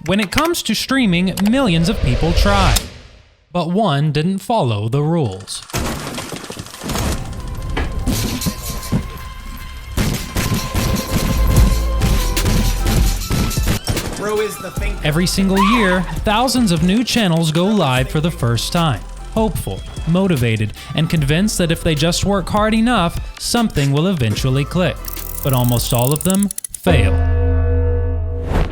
When it comes to streaming, millions of people try, but one didn't follow the rules. Every single year, thousands of new channels go live for the first time, hopeful, motivated, and convinced that if they just work hard enough, something will eventually click. But almost all of them fail.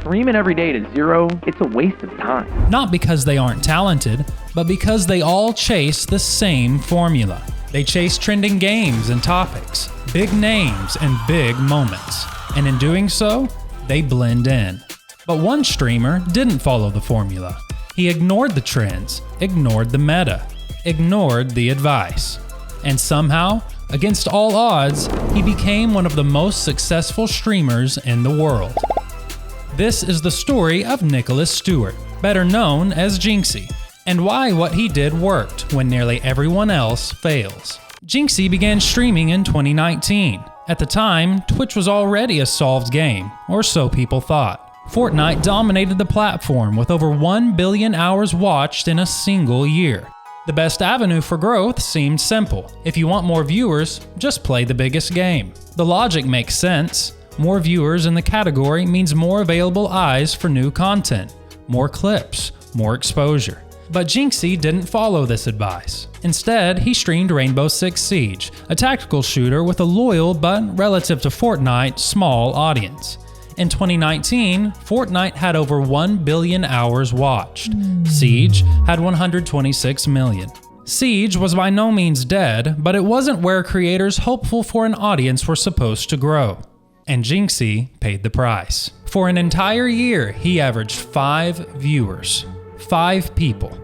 Streaming every day to zero, it's a waste of time. Not because they aren't talented, but because they all chase the same formula. They chase trending games and topics, big names and big moments. And in doing so, they blend in. But one streamer didn't follow the formula. He ignored the trends, ignored the meta, ignored the advice. And somehow, against all odds, he became one of the most successful streamers in the world. This is the story of Nicholas Stewart, better known as Jynxzi, and why what he did worked when nearly everyone else fails. Jynxzi began streaming in 2019. At the time, Twitch was already a solved game, or so people thought. Fortnite dominated the platform with over 1 billion hours watched in a single year. The best avenue for growth seemed simple. If you want more viewers, just play the biggest game. The logic makes sense. More viewers in the category means more available eyes for new content, more clips, more exposure. But Jynxzi didn't follow this advice. Instead, he streamed Rainbow Six Siege, a tactical shooter with a loyal but, relative to Fortnite, small audience. In 2019, Fortnite had over 1 billion hours watched. Siege had 126 million. Siege was by no means dead, but it wasn't where creators hopeful for an audience were supposed to grow. And Jynxzi paid the price. For an entire year, he averaged 5 viewers. 5 people.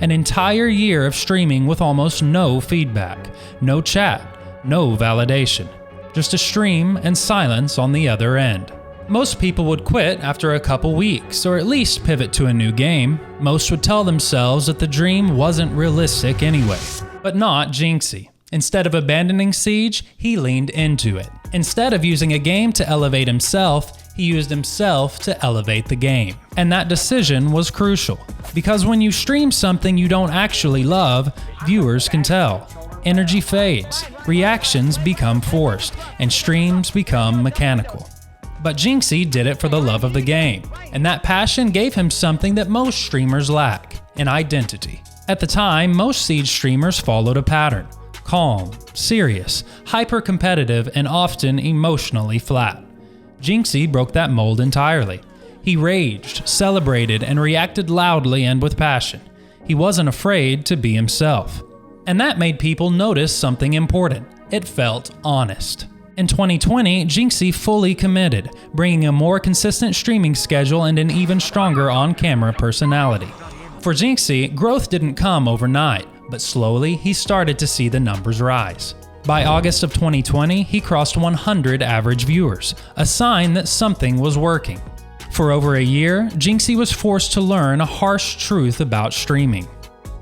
An entire year of streaming with almost no feedback, no chat, no validation. Just a stream and silence on the other end. Most people would quit after a couple weeks, or at least pivot to a new game. Most would tell themselves that the dream wasn't realistic anyway. But not Jynxzi. Instead of abandoning Siege, he leaned into it. Instead of using a game to elevate himself, he used himself to elevate the game. And that decision was crucial. Because when you stream something you don't actually love, viewers can tell. Energy fades, reactions become forced, and streams become mechanical. But Jynxzi did it for the love of the game, and that passion gave him something that most streamers lack, an identity. At the time, most Siege streamers followed a pattern. Calm, serious, hyper-competitive, and often emotionally flat. Jynxzi broke that mold entirely. He raged, celebrated, and reacted loudly and with passion. He wasn't afraid to be himself. And that made people notice something important. It felt honest. In 2020, Jynxzi fully committed, bringing a more consistent streaming schedule and an even stronger on-camera personality. For Jynxzi, growth didn't come overnight, but slowly he started to see the numbers rise. By August of 2020, he crossed 100 average viewers, a sign that something was working. For over a year, Jynxzi was forced to learn a harsh truth about streaming.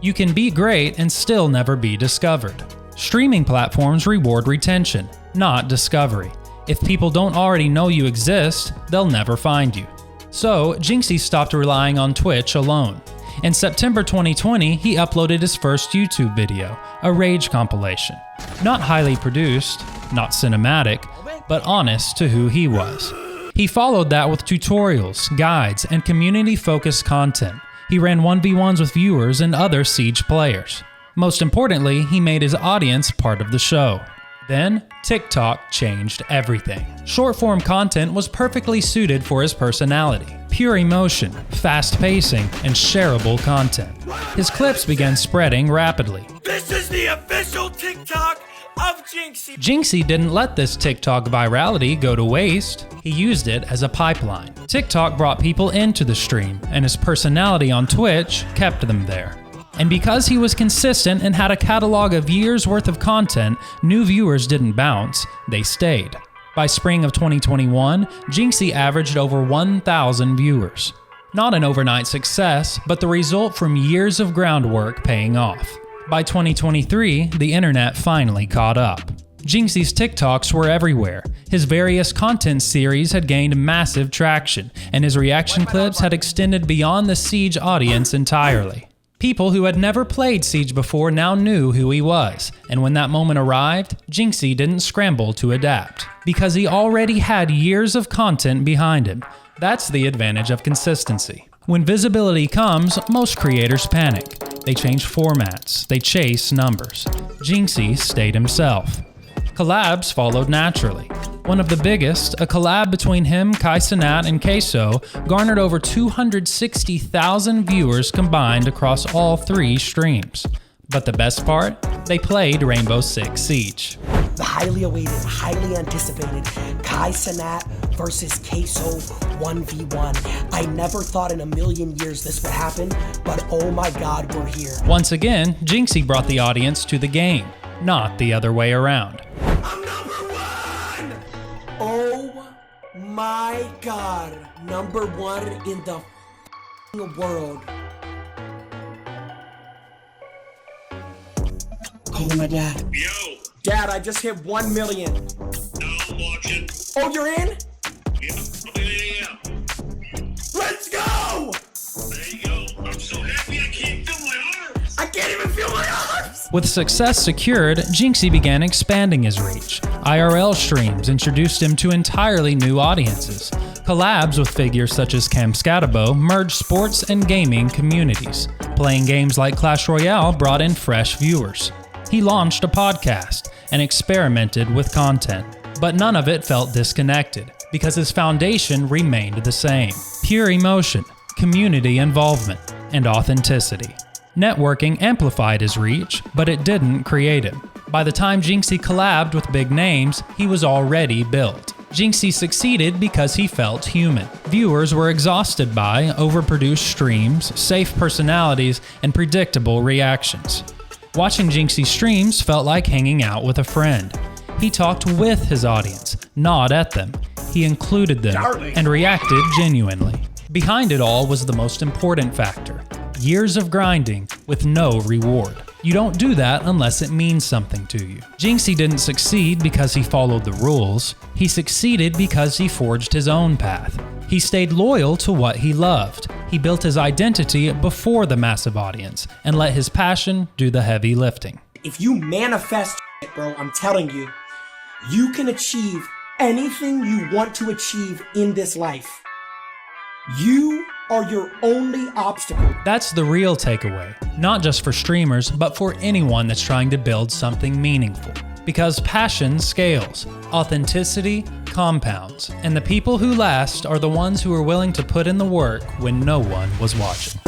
You can be great and still never be discovered. Streaming platforms reward retention, not discovery. If people don't already know you exist, they'll never find you. So, Jynxzi stopped relying on Twitch alone. In September 2020, he uploaded his first YouTube video, a rage compilation. Not highly produced, not cinematic, but honest to who he was. He followed that with tutorials, guides, and community-focused content. He ran 1v1s with viewers and other Siege players. Most importantly, he made his audience part of the show. Then, TikTok changed everything. Short-form content was perfectly suited for his personality. Pure emotion, fast pacing, and shareable content. His clips began spreading rapidly. This is the official TikTok of Jynxzi. Jynxzi didn't let this TikTok virality go to waste. He used it as a pipeline. TikTok brought people into the stream, and his personality on Twitch kept them there. And because he was consistent and had a catalog of years worth of content, new viewers didn't bounce, they stayed. By spring of 2021, Jynxzi averaged over 1,000 viewers. Not an overnight success, but the result from years of groundwork paying off. By 2023, the internet finally caught up. Jynxzi's TikToks were everywhere. His various content series had gained massive traction, and his reaction clips had extended beyond the Siege audience entirely. People who had never played Siege before now knew who he was, and when that moment arrived, Jynxzi didn't scramble to adapt, because he already had years of content behind him. That's the advantage of consistency. When visibility comes, most creators panic. They change formats, they chase numbers. Jynxzi stayed himself. Collabs followed naturally. One of the biggest, a collab between him, Kai Cenat and CaseOh, garnered over 260,000 viewers combined across all 3 streams. But the best part? They played Rainbow Six Siege. The highly awaited, highly anticipated Kai Cenat versus CaseOh 1v1. I never thought in a million years this would happen, but oh my god, we're here. Once again, Jynxzi brought the audience to the game, not the other way around. I'm #1! Oh my god, #1 in the world. Calling my dad. Yo, Dad, I just hit 1 million. now I'm watching. Oh, you're in? Yeah. Let's go! There you go. I'm so happy I can't feel my arms. I can't even feel my arms! With success secured, Jynxzi began expanding his reach. IRL streams introduced him to entirely new audiences. Collabs with figures such as CaseOh merged sports and gaming communities. Playing games like Clash Royale brought in fresh viewers. He launched a podcast and experimented with content, but none of it felt disconnected because his foundation remained the same: pure emotion, community involvement, and authenticity. Networking amplified his reach, but it didn't create him. By the time Jynxzi collabed with big names, he was already built. Jynxzi succeeded because he felt human. Viewers were exhausted by overproduced streams, safe personalities, and predictable reactions. Watching Jynxzi streams felt like hanging out with a friend. He talked with his audience, not at them. He included them and reacted genuinely. Behind it all was the most important factor: years of grinding with no reward. You don't do that unless it means something to you. Jynxzi didn't succeed because he followed the rules. He succeeded because he forged his own path. He stayed loyal to what he loved. He built his identity before the massive audience and let his passion do the heavy lifting. If you manifest it, bro, I'm telling you, you can achieve anything you want to achieve in this life. You are your only obstacle. That's the real takeaway, not just for streamers, but for anyone that's trying to build something meaningful. Because passion scales, authenticity compounds, and the people who last are the ones who are willing to put in the work when no one was watching.